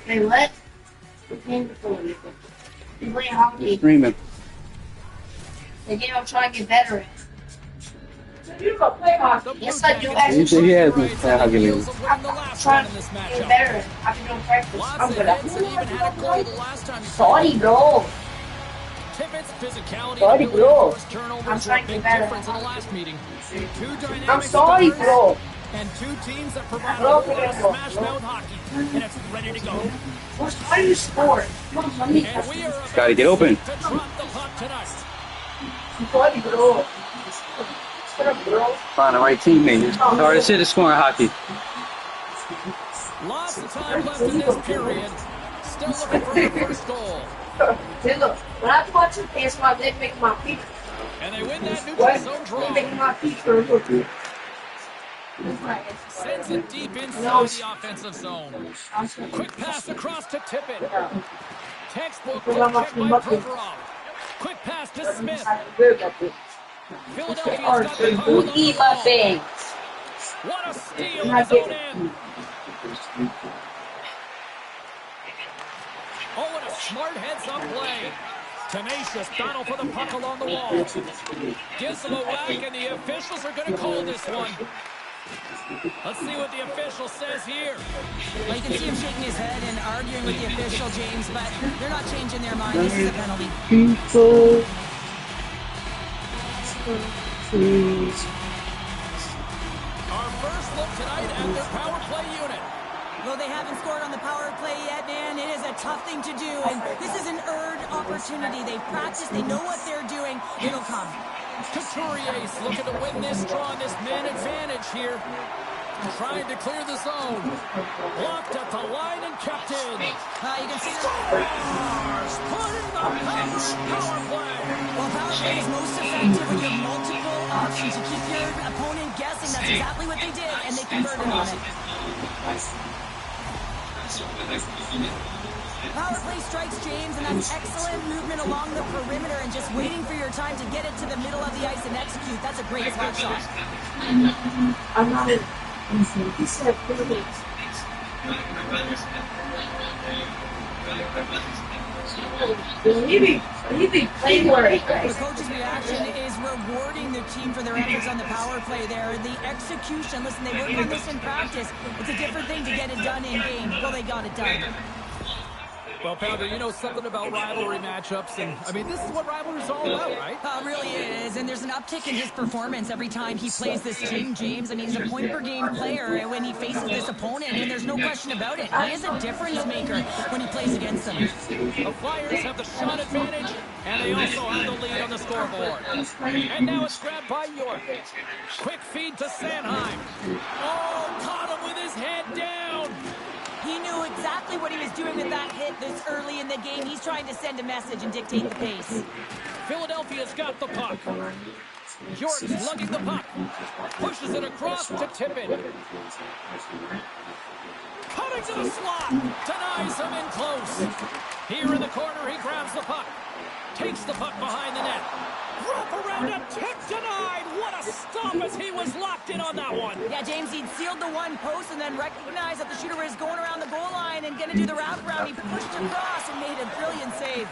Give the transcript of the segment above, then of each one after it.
Hey, what? We're playing hockey. Streaming. The game I'm trying to get better at. You don't play hockey. Yes, I do. You say he has been playing hockey lately. I'm trying to get better. I've been doing practice. I'm good at it. Sorry, bro. Tippett's physicality Sorry, and bro. turnovers I'm trying to get better. difference in the last meeting. I'm sorry, bro. And two teams that provide a whole lot of smash-mouth hockey, and it's ready to go. How do you score? And we are Gotta get open. to drop the puck tonight. Sorry, bro. Shut up, bro. Find the right teammate. It's hard as shit is scoring hockey. Lots of time left in this period. Still looking for the first goal. Hey, look. When I watch it, it's my leg making my feet. And they win that neutral zone draw. Making my feet hurt. Sends it deep inside the offensive zone. Quick pass across to Tippett. Textbook check by Provorov. Quick pass to Smith. Philadelphia's got the puck on the ball. What a steal in his own end. Oh, what a smart heads-up play. Tenacious battle for the puck along the wall. Gives him a whack, and the officials are going to call this one. Let's see what the official says here. Well, you can see him shaking his head and arguing with the official, James, but they're not changing their mind. This is a penalty. Our first look tonight at their power play unit. Though they haven't scored on the power play yet, man, it is a tough thing to do, and this is an earned opportunity. They've practiced, they know what they're doing. It'll come. Couturier's looking to win this draw, this man advantage here. Trying to clear the zone. Blocked at the line and kept in. You can see Stars putting the power play. Well, power play is most effective when you have multiple options to keep your opponent guessing. That's exactly what they did, and they converted on it. Power play strikes, James, and that's excellent movement along the perimeter and just waiting for your time to get it to the middle of the ice and execute. That's a great spot shot. I'm not in. He said, He playing where he The coach's reaction is rewarding the team for their efforts on the power play there. The execution, listen, they worked on this in practice. It's a different thing to get it done in game. Well, they got it done. Well, Pounder, you know something about rivalry matchups, and I mean, this is what rivalry is all about, right? Really is, and there's an uptick in his performance every time he plays this team, James. I mean, he's a point-per-game player when he faces this opponent, and there's no question about it. He is a difference maker when he plays against them. The Flyers have the shot advantage, and they also have the lead on the scoreboard. And now it's grabbed by York. Quick feed to Sanheim. Oh, caught him with his head down. He knew exactly what he was doing with that hit this early in the game. He's trying to send a message and dictate the pace. Philadelphia's got the puck. York's lugging the puck. Pushes it across to Tippett. Cutting to the slot. Denies him in close. Here in the corner, he grabs the puck. Takes the puck behind the net. Wrap around him. Tip denied. What a stop as he was locked in on that one. Yeah, James, he'd sealed the one post and then recognized that the shooter was going around the goal line and going to do the wraparound. He pushed across and made a brilliant save.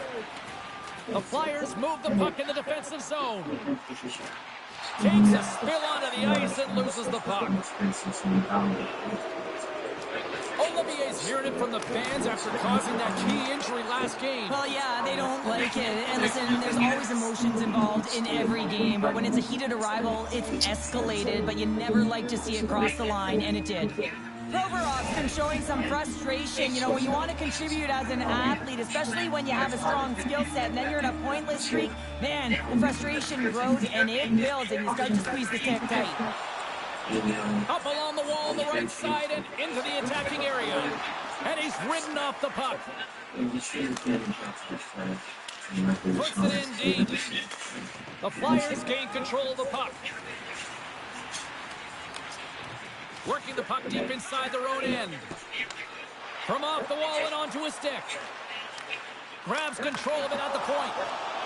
The Flyers move the puck in the defensive zone. Takes a spill onto the ice and loses the puck. Olivier's hearing it from the fans after causing that key injury last game. Well, yeah, they don't like it. And listen, there's always emotions involved in every game. But when it's a heated arrival, it's escalated. But you never like to see it cross the line, and it did. Provorov's been showing some frustration. You know, when you want to contribute as an athlete, especially when you have a strong skill set, and then you're in a pointless streak, man, the frustration grows and it builds, and you start to squeeze the stick tight. Up along the wall on the right side and into the attacking area. And he's ridden off the puck. Puts it in deep. The Flyers gain control of the puck. Working the puck deep inside their own end. From off the wall and onto a stick. Grabs control of it at the point.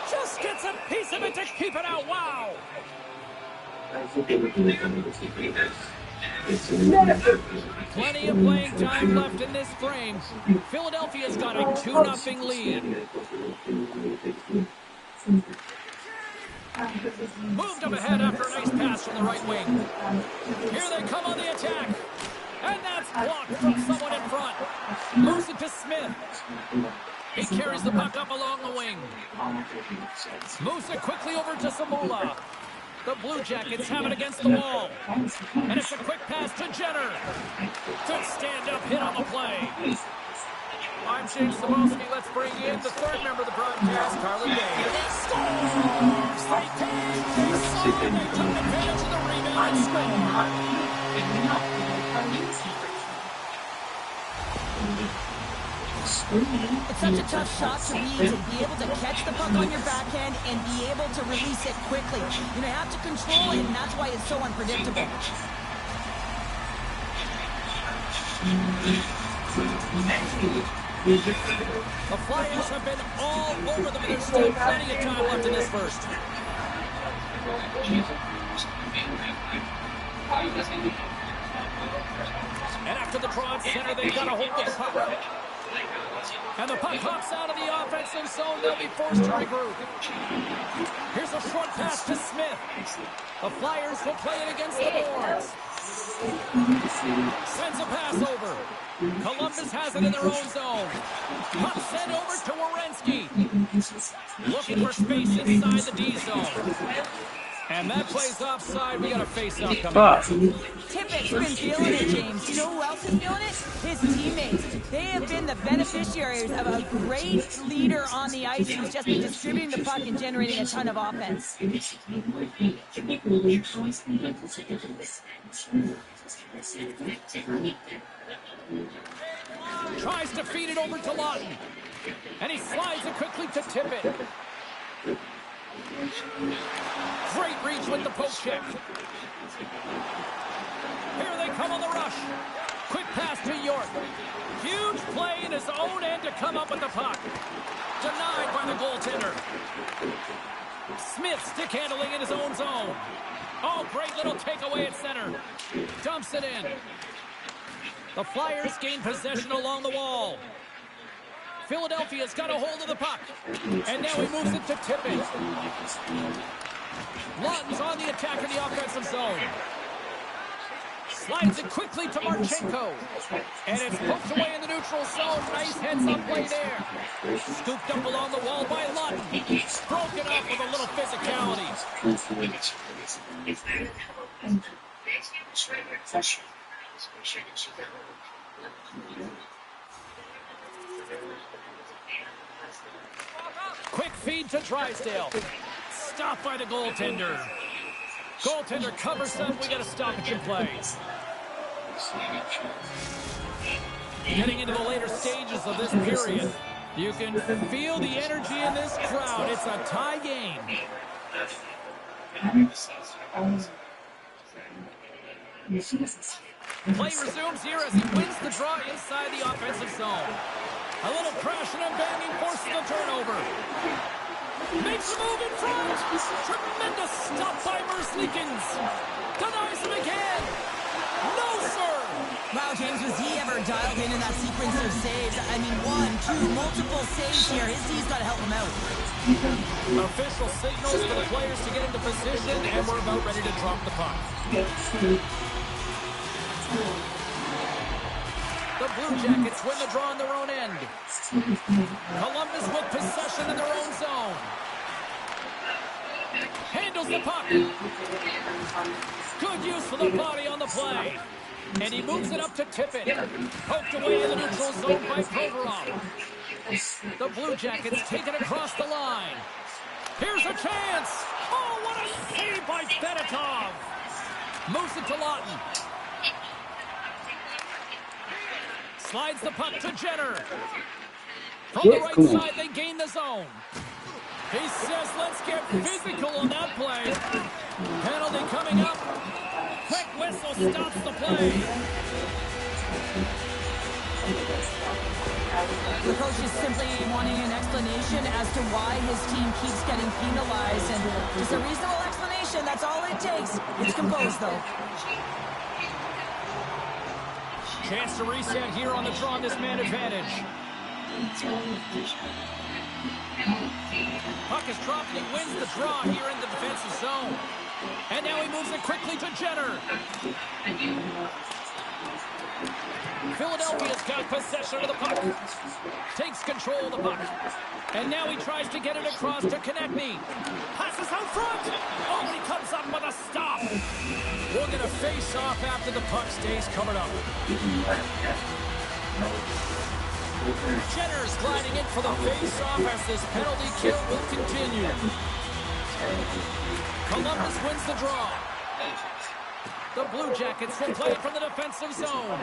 Just gets a piece of it to keep it out. Wow! Plenty of playing time left in this frame. Philadelphia's got a 2-0 lead. Moved up ahead after a nice pass from the right wing. Here they come on the attack. And that's blocked from someone in front. Moves it to Smith. He carries the puck up along the wing. Moves it quickly over to Samula. The Blue Jackets have it against the wall. And it's a quick pass to Jenner. Good stand-up hit on the play. I'm James Samowski. Let's bring in the third member of the broadcast, Carlin Day. They scores! They came, they saw, they took advantage of the rebound and scored. It's such a tough shot to read, to be able to catch the puck on your backhand and be able to release it quickly. You have to control it, and that's why it's so unpredictable. The Flyers have been all over them, and there's still plenty of time left in this first. And after the draw at center, they've got a hold of the puck. And the puck hops out of the offensive zone. They'll be forced to regroup. Here's a short pass to Smith. The Flyers will play it against the boards. Sends a pass over. Columbus has it in their own zone. Puck sent over to Werenski. Looking for space inside the D zone. And that plays offside. We got a face-off coming. Tippett's been feeling it, James. You know who else is feeling it? His teammates. They have been the beneficiaries of a great leader on the ice who's just been distributing the puck and generating a ton of offense. Tries to feed it over to Lawton. And he slides it quickly to Tippett. Great reach with the poke check. Here they come on the rush. Quick pass to York. Huge play in his own end to come up with the puck. Denied by the goaltender. Smith stick handling in his own zone. Oh, great little takeaway at center. Dumps it in. The Flyers gain possession along the wall. Philadelphia's got a hold of the puck. And now he moves it to Tippett. Lawton's on the attack in the offensive zone. Slides it quickly to Marchenko. And it's hooked away in the neutral zone. Nice heads-up play there. Scooped up along the wall by Lawton. Broken up with a little physicality. Quick feed to Drysdale. Stopped by the goaltender. Goaltender covers up. We got a stoppage in play. Getting into the later stages of this period, you can feel the energy in this crowd. It's a tie game. Play resumes here as he wins the draw inside the offensive zone. A little crashing and banging forces the turnover. Makes a move in front. Tremendous stop by Merzlikins. Denies him again. No, sir. Wow, James, was he ever dialed in that sequence of saves? I mean, 1, 2, multiple saves here. His D's got to help him out. Official signals for the players to get into position, and we're about ready to drop the puck. The Blue Jackets win the draw on their own end. Columbus with possession in their own zone. Handles the puck. Good use for the body on the play. And he moves it up to Tippett. Poked away in the neutral zone by Provorov. The Blue Jackets take it across the line. Here's a chance. Oh, what a save by Fedotov. Moves it to Lawton. Slides the puck to Jenner. From the right side, they gain the zone. He says, let's get physical on that play. Penalty coming up. Quick whistle stops the play. The coach is simply wanting an explanation as to why his team keeps getting penalized. And just a reasonable explanation, that's all it takes. It's composed, though. Chance to reset here on the draw on this man advantage. Puck is dropped and he wins the draw here in the defensive zone. And now he moves it quickly to Jenner. Philadelphia's got possession of the puck. Takes control of the puck. And now he tries to get it across to Konechny. Passes out front. Oh, and he comes up with a stop. We're going to face off after the puck stays covered up. Jenner's gliding in for the face-off as this penalty kill will continue. Columbus wins the draw. The Bluejackets will play it from the defensive zone.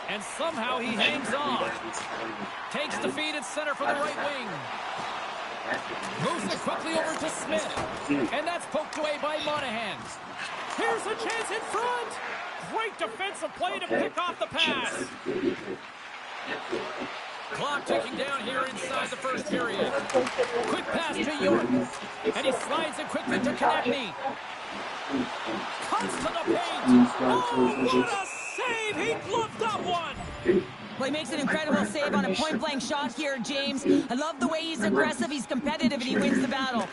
And somehow he hangs on. Takes the feed at center for the right wing. Moves it quickly over to Smith. And that's poked away by Monahan. Here's a chance in front. Great defensive play to pick off the pass. Clock ticking down here inside the first period. Quick pass to York. And he slides it quickly to Konechny. Cuts to the paint. Oh, what a save! He gloved that one. Well, he makes an incredible save on a point-blank shot here, James. I love the way he's aggressive, he's competitive, and he wins the battle.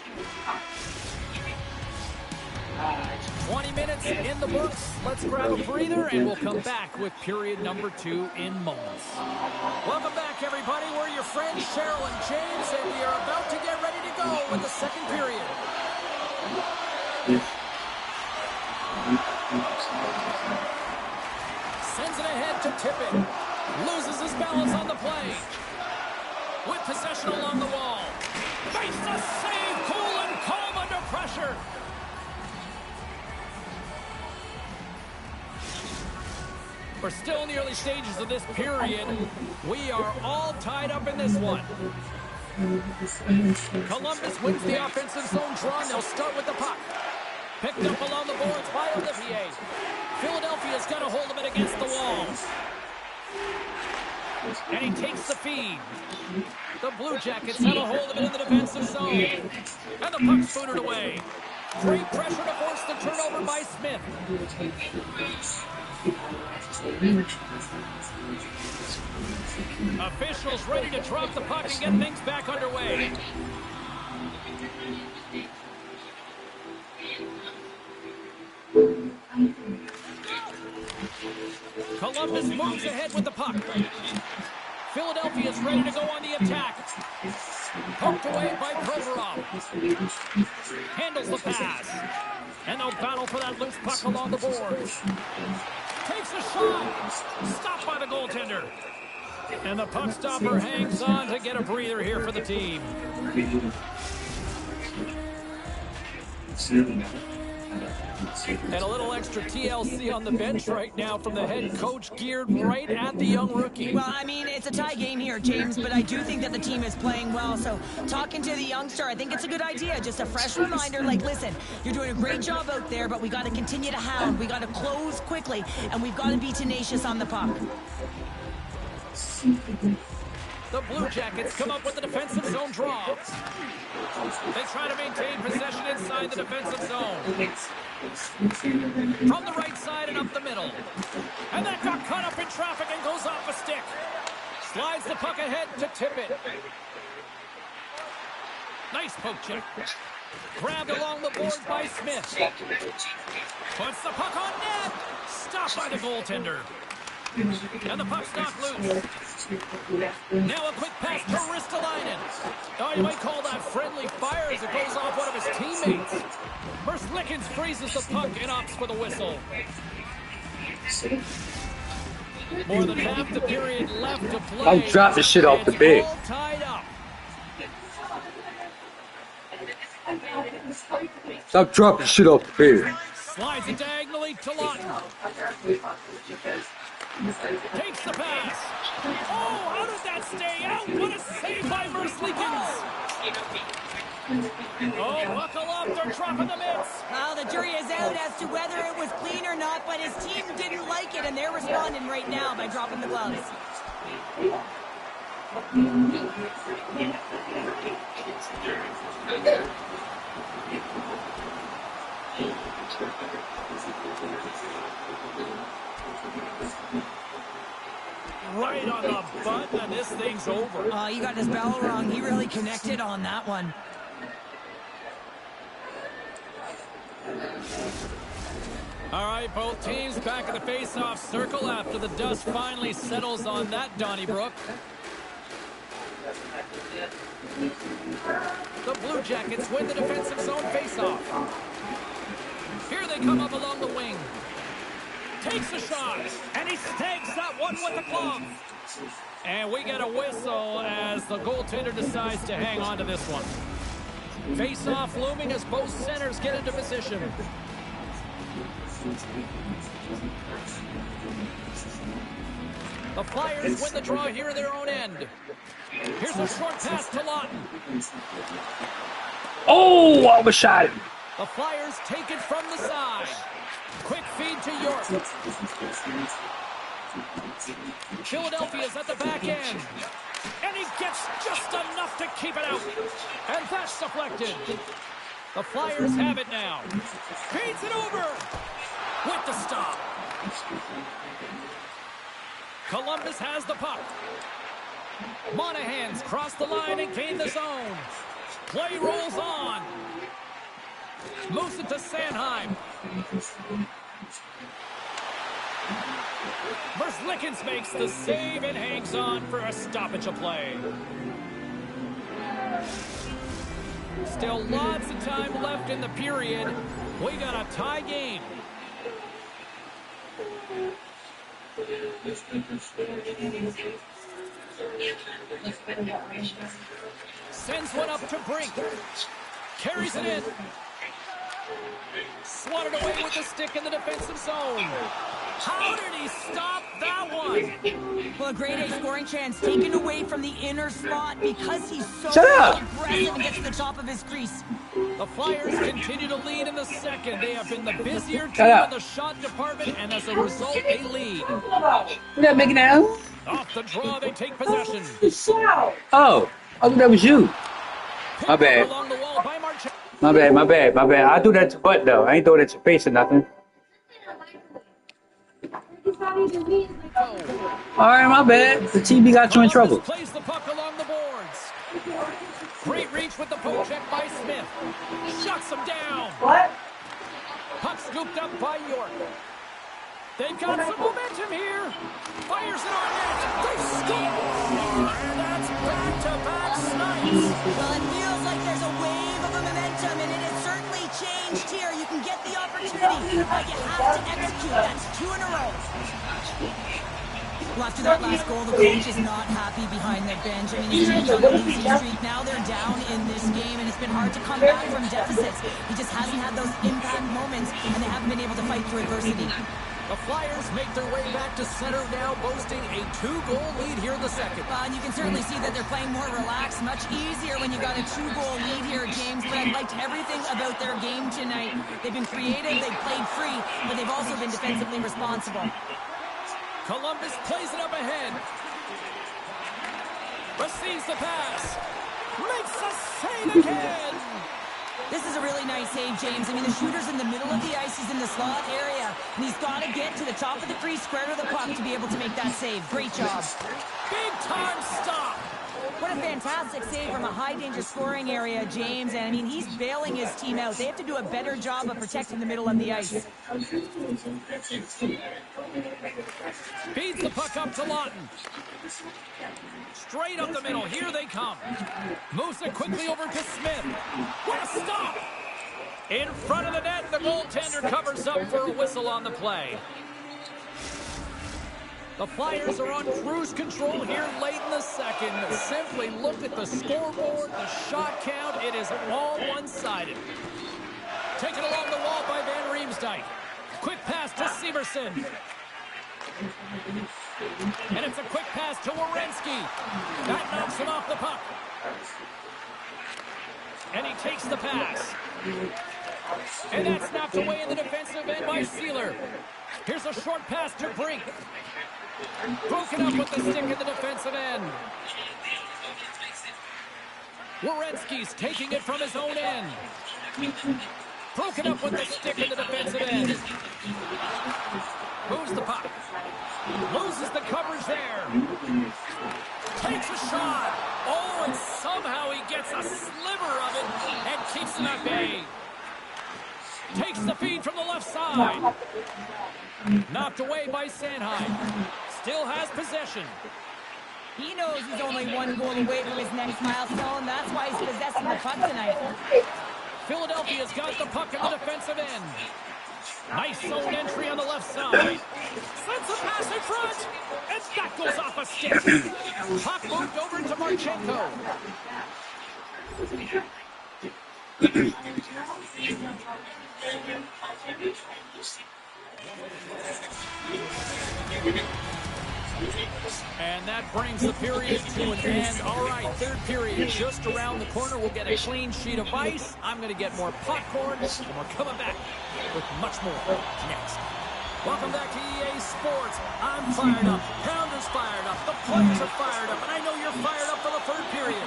20 minutes in the books. Let's grab a breather, and we'll come back with period number 2 in moments. Welcome back, everybody. We're your friends, Cheryl and James, and we are about to get ready to go with the second period. Sends it ahead to Tippett. Loses his balance on the play. With possession along the wall. Makes a save. Cool and calm under pressure. We're still in the early stages of this period. We are all tied up in this one. Columbus wins the offensive zone draw, and they'll start with the puck. Picked up along the boards by Olivier. Philadelphia's got a hold of it against the wall. And he takes the feed. The Bluejackets have a hold of it in the defensive zone. And the puck's booted away. Great pressure to force the turnover by Smith. Officials ready to drop the puck and get things back underway. Columbus moves ahead with the puck. Philadelphia's ready to go on the attack. Poked away by Provorov. Handles the pass. And they'll battle for that loose puck along the boards. Takes a shot. Stopped by the goaltender. And the puck stopper hangs on to get a breather here for the team. And a little extra TLC on the bench right now from the head coach, geared right at the young rookie. Well, I mean, it's a tie game here, James, but I do think that the team is playing well. So talking to the youngster, I think it's a good idea. Just a fresh reminder, like, listen, you're doing a great job out there, but we got to continue to hound. We got to close quickly, and we've got to be tenacious on the puck. The Bluejackets come up with the defensive zone draw. They try to maintain possession inside the defensive zone. From the right side and up the middle. And that got caught up in traffic and goes off a stick. Slides the puck ahead to Tippett. Nice poke check. Grabbed along the boards by Smith. Puts the puck on net. Stopped by the goaltender. And the puck's knocked loose. Now a quick pass to Ristolainen. Oh, you might call that friendly fire as it goes off one of his teammates. Merzlikins freezes the puck and opts for the whistle. More than half the period left to play. I'll drop this shit off the bed. All tied up. Stop dropping shit off the bed. Slides it diagonally to Lawton. Takes the pass. Oh, how did that stay out? What a save by Merzlikins. Oh, buckle up. They're dropping the mitts. Well, the jury is out as to whether it was clean or not, but his team didn't like it, and they're responding right now by dropping the gloves. Right on the button, and this thing's over. Oh, he got his bell wrong. He really connected on that one. All right, both teams back in the face-off circle after the dust finally settles on that Donnybrook. The Blue Jackets win the defensive zone face-off. Here they come up along the wing. Takes a shot, and he snags that one with the glove. And we get a whistle as the goaltender decides to hang on to this one. Face-off looming as both centers get into position. The Flyers win the draw here in their own end. Here's a short pass to Lawton. Oh, I was shot. The Flyers take it from the side. Quick feed to York. Philadelphia's at the back end. And he gets just enough to keep it out. And that's deflected. The Flyers have it now. Feeds it over. With the stop. Columbus has the puck. Monahan's crossed the line and gained the zone. Play rolls on. Moves it to Sanheim. Verslickens makes the save and hangs on for a stoppage of play. Still lots of time left in the period. We got a tie game. Sends one up to Brink. Carries it in. Swatted away with the stick in the defensive zone. How did he stop that one? Well, a grade A scoring chance taken away from the inner slot because he's so aggressive and gets to the top of his crease. The Flyers continue to lead in the second. They have been the busier team in the shot department, and as a result, they lead. What that making now? Off the draw, they take possession. Oh, I thought that was you. My bad. Along the wall by Marchand. My bad. I do that to butt though. I ain't throw that to face or nothing. Alright, my bad. The TV got you in trouble. Plays the puck along the boards. Great reach with the poke check by Smith. Shuts him down. What? Puck scooped up by York. They've got some momentum here. Fires it on net. They score! And that's back-to-back snipes. Well, it feels like there's a wave of momentum, and it has certainly changed here. You can get the opportunity, but you have to execute. That's 2 in a row. Well, after that last goal, the coach is not happy behind their bench. I mean, he's been on a losing streak. Now they're down in this game, and it's been hard to come back from deficits. He just hasn't had those impact moments, and they haven't been able to fight through adversity. The Flyers make their way back to center now, boasting a 2-goal lead here in the second. And you can certainly see that they're playing more relaxed, much easier when you got a 2-goal lead here, James. But I liked everything about their game tonight. They've been creative, they've played free, but they've also been defensively responsible. Columbus plays it up ahead. Receives the pass. Makes the save again. This is a really nice save, James. I mean, the shooter's in the middle of the ice. He's in the slot area, and he's got to get to the top of the crease, square to the puck to be able to make that save. Great job. Big-time stop. What a fantastic save from a high-danger scoring area, James. And, I mean, he's bailing his team out. They have to do a better job of protecting the middle of the ice. Feeds the puck up to Lawton. Straight up the middle. Here they come. Moves it quickly over to Smith. What a stop! In front of the net, the goaltender covers up for a whistle on the play. The Flyers are on cruise control here late in the second. Simply look at the scoreboard, the shot count. It is all one-sided. Taken along the wall by Van Riemsdyk. Quick pass to Severson. And it's a quick pass to Werenski. That knocks him off the puck. And he takes the pass. And that's knocked away in the defensive end by Sealer. Here's a short pass to Brink. Broken up with the stick in the defensive end. Werenski's taking it from his own end. Broken up with the stick in the defensive end. Moves the puck. Loses the coverage there. Takes a shot. Oh, and somehow he gets a sliver of it and keeps it at bay. Takes the feed from the left side. Knocked away by Sanheim. Still has possession. He knows he's only one goal away from his next milestone. That's why he's possessing the puck tonight. Philadelphia's got the puck in the defensive end. Nice zone entry on the left side. Sends a pass in front. And that goes off a stick. Puck moved over to Marchenko. And that brings the period to an end. All right, third period just around the corner. We'll get a clean sheet of ice. I'm going to get more popcorn, and we're coming back with much more next. Welcome back to EA Sports. I'm fired up. Pounder's fired up. The players are fired up, and I know you're fired up for the third period.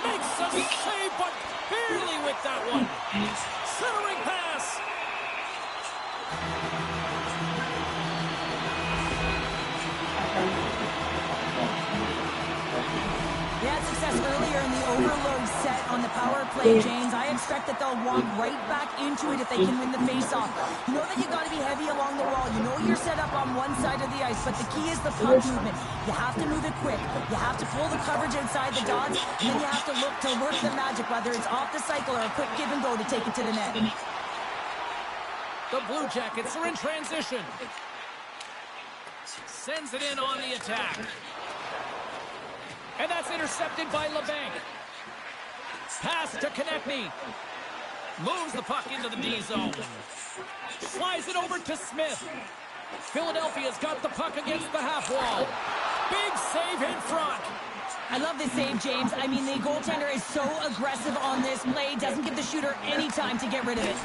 Makes a save, but barely with that one. Centering pass. They had success earlier in the overload set on the power play, James. I expect that they'll walk right back into it if they can win the faceoff. You know that you got to be heavy along the wall. You know you're set up on one side of the ice, but the key is the puck movement. You have to move it quick. You have to pull the coverage inside the dots, and then you have to look to work the magic, whether it's off the cycle or a quick give and go to take it to the net. The Bluejackets are in transition. Sends it in on the attack. And that's intercepted by LeBanc. Pass to Konechny. Moves the puck into the D zone. Slides it over to Smith. Philadelphia's got the puck against the half wall. Big save in front. I love this save, James. I mean, the goaltender is so aggressive on this play. Doesn't give the shooter any time to get rid of it.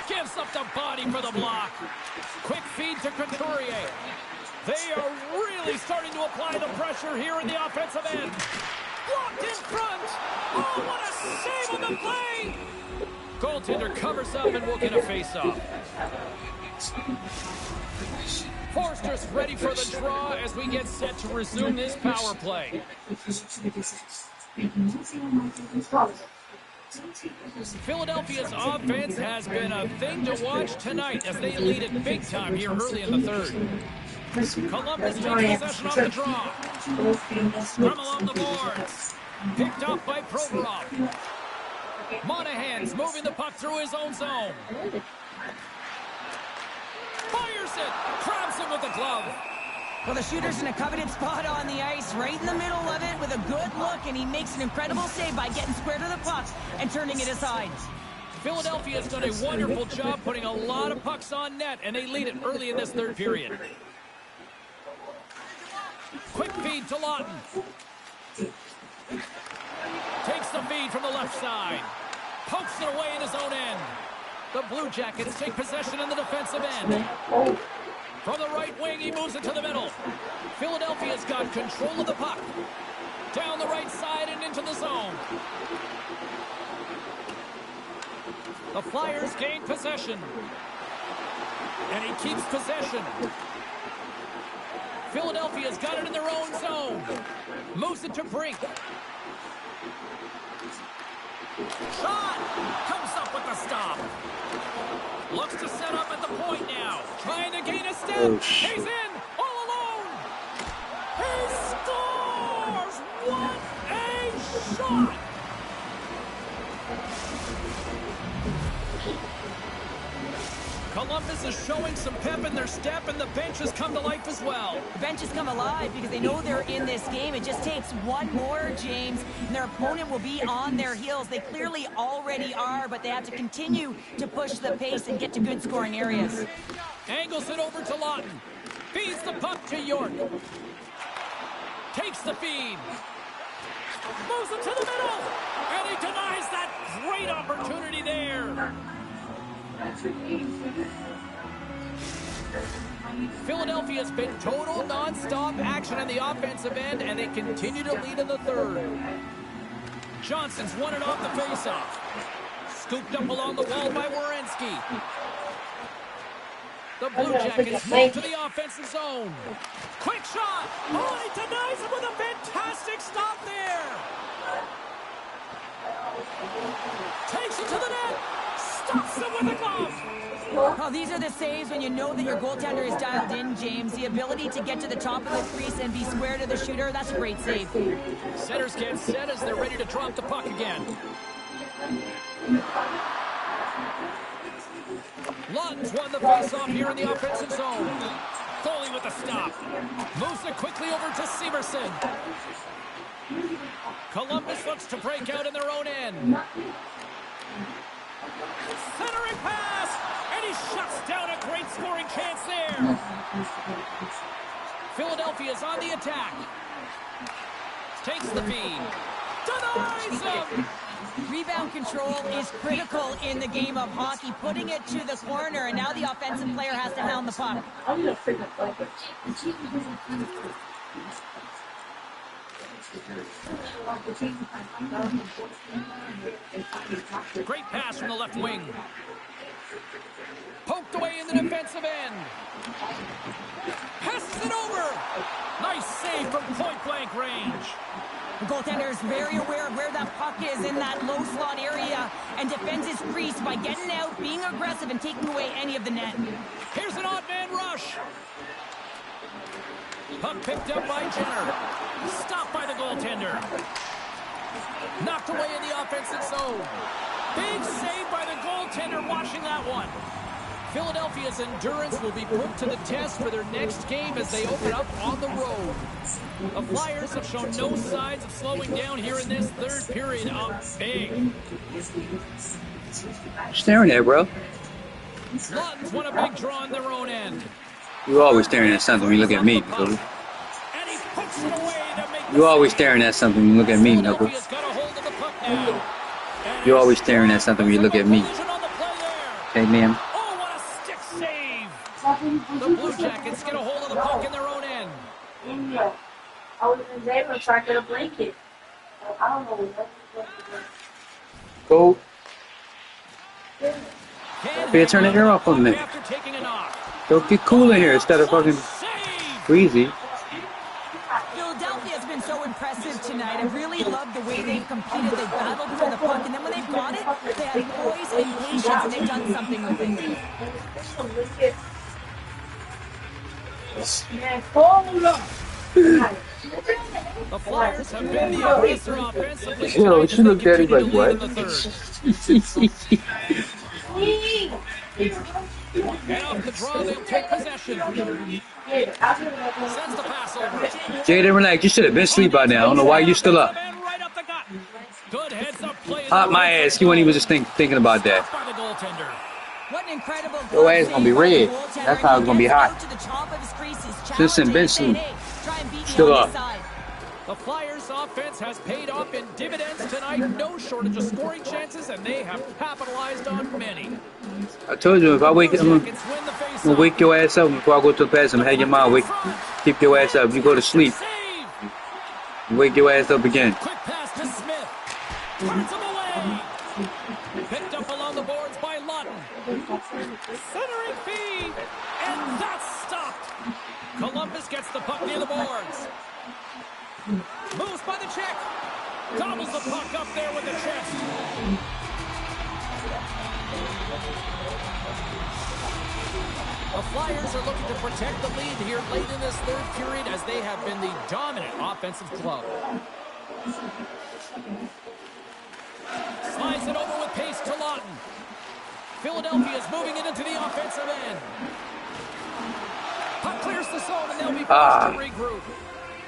Gives up the body for the block. Quick feed to Couturier. They are really starting to apply the pressure here in the offensive end. Blocked in front. Oh, what a save on the play. Goaltender covers up and we'll get a face-off. Forster's ready for the draw as we get set to resume this power play. Philadelphia's offense has been a thing to watch tonight as they lead it big time here early in the third. Columbus takes possession off the draw. Scrum along the boards. Picked up by Provorov. Monahan's moving the puck through his own zone. Fires it. Grabs him with the glove. Well, the shooter's in a coveted spot on the ice, right in the middle of it with a good look, and he makes an incredible save by getting square to the puck and turning it aside. Philadelphia's done a wonderful job putting a lot of pucks on net, and they lead it early in this third period. Quick feed to Lawton. Takes the feed from the left side. Pokes it away in his own end. The Bluejackets take possession in the defensive end. From the right wing, he moves it to the middle. Philadelphia's got control of the puck. Down the right side and into the zone. The Flyers gain possession. And he keeps possession. Philadelphia's got it in their own zone. Moves it to Brink. Shot! Comes up with the stop. Looks to set up at the point now. Trying to gain a step. He's in! All alone! He scores! What a shot! Columbus is showing some pep in their step, and the bench has come to life as well. The bench has come alive because they know they're in this game. It just takes one more, James, and their opponent will be on their heels. They clearly already are, but they have to continue to push the pace and get to good scoring areas. Angles it over to Lawton. Feeds the puck to York. Takes the feed. Moves it to the middle. And he denies that great opportunity there. Philadelphia's been total non-stop action on the offensive end, and they continue to lead in the third. Johnson's won it off the faceoff. Scooped up along the wall by Werenski. The Blue Jackets move to the offensive zone. Quick shot. Oh, he denies him with a fantastic stop there. Takes it to the net. Stops him with a glove. Oh, these are the saves when you know that your goaltender is dialed in, James. The ability to get to the top of the crease and be square to the shooter, that's a great save. Setters get set as they're ready to drop the puck again. Lutton's won the faceoff here in the offensive zone. Foley with the stop. Moves it quickly over to Severson. Columbus looks to break out in their own end. Centering pass, and he shuts down a great scoring chance there. Philadelphia's on the attack. Takes the feed. Denies him. Rebound control is critical in the game of hockey. Putting it to the corner, and now the offensive player has to hound the puck. Great pass from the left wing. Poked away in the defensive end. Passes it over. Nice save from point-blank range. The goaltender is very aware of where that puck is in that low slot area and defends his crease by getting out, being aggressive, and taking away any of the net. Here's an odd man rush. Puck picked up by Jenner. Stopped by the goaltender. Knocked away in the offensive zone. Big save by the goaltender watching that one. Philadelphia's endurance will be put to the test for their next game as they open up on the road. The Flyers have shown no signs of slowing down here in this third period. Up big. Staring at, bro. Lutton's won a big draw on their own end. You always staring at something when you look at me, Philly. You always staring at something when you look at me, Knuckles. You always staring at something when you look at me. Okay, ma'am. Oh, what a stick save! The Blue Jackets get a hold of the puck in their own end. I was in there so I could have blanket. I don't know. Go. Better turn the air off on me. Don't get cool in here instead of fucking breezy. Philadelphia's been so impressive tonight. I really love the way they've competed. They've battled for the puck, and then when they've got it, they have poise and patience, and they've done something with it. Hold up. The Flyers have been the aggressor offensively. Yo, she looked at him like, what? And off the draw, they'll take possession. Sends the pass over. Jaden, relax. You should have been asleep by now. I don't know why you still up. Good heads up play. Hot my ass. You weren't even just thinking about that. What an incredible Your ass gonna be red. That's how it's gonna be hot. Just in been asleep. Still up. The Flyers' offense has paid off in dividends tonight. No shortage of scoring chances, and they have capitalized on many. I told you, if I wake up, I'm gonna wake your ass up before I go to the bathroom. Have your mom wake, keep your ass up. You go to sleep. Wake your ass up again. Quick pass to Smith. Turns him away. Picked up along the boards by Lutton. Centering feed. And that's stopped. Columbus gets the puck near the boards. Moves by the check. Gobbles the puck up there with the chest. The Flyers are looking to protect the lead here late in this third period as they have been the dominant offensive club. Slides it over with pace to Lawton. Philadelphia is moving it into the offensive end. Puck clears the zone and they'll be forced to regroup.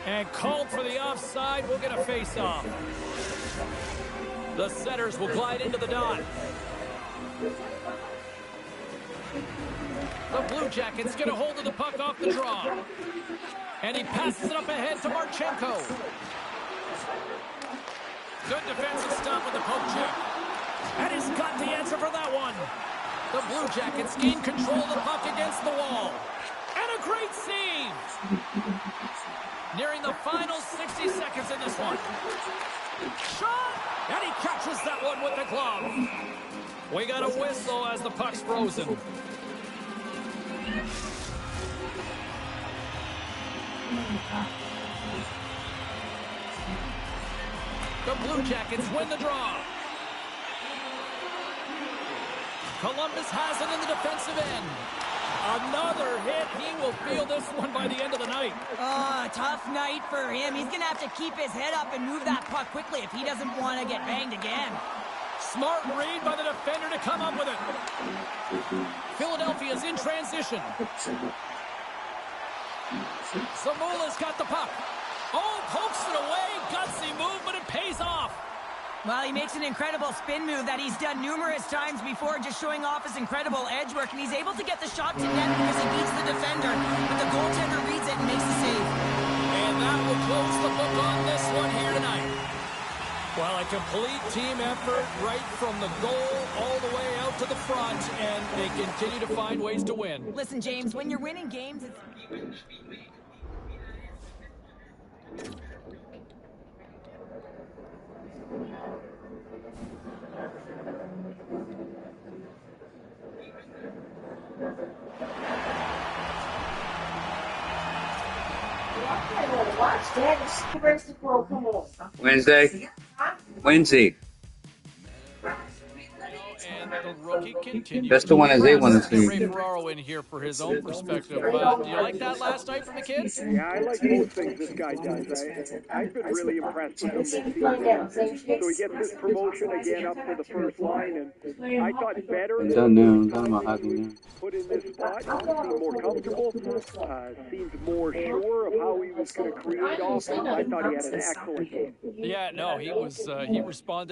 And called for the offside. We'll get a face-off. The setters will glide into the dot. The Blue Jackets get a hold of the puck off the draw. And he passes it up ahead to Marchenko. Good defensive stop with the poke check. And he's got the answer for that one. The Blue Jackets gain control of the puck against the wall. And a great save. Nearing the final 60 seconds in this one. Shot! And he catches that one with the glove. We got a whistle as the puck's frozen. The Bluejackets win the draw. Columbus has it in the defensive end. Another hit. He will feel this one by the end of the night. Oh, tough night for him. He's going to have to keep his head up and move that puck quickly if he doesn't want to get banged again. Smart read by the defender to come up with it. Philadelphia's in transition. Zamula's got the puck. Oh, pokes it away. Gutsy move, but it pays off. Well, he makes an incredible spin move that he's done numerous times before, just showing off his incredible edge work, and he's able to get the shot to net because he beats the defender, but the goaltender reads it and makes the save. And that will close the book on this one here tonight. Well, a complete team effort right from the goal all the way out to the front, and they continue to find ways to win. Listen, James, when you're winning games, it's... Wednesday. Wednesday. And the rookie continues. That's the one that they want to see. Ray Ferraro in here for his own perspective. Do you like that last night from the kids? Yeah, I like most things this guy does. I've been really impressed with him this season. So he gets his promotion again up to the first line, and I thought better I'm than done now. I'm done about hockey now. put in this spot. He seemed more comfortable, seemed more sure of how he was going to create offense. I thought he had an excellent game. Yeah, no, he responded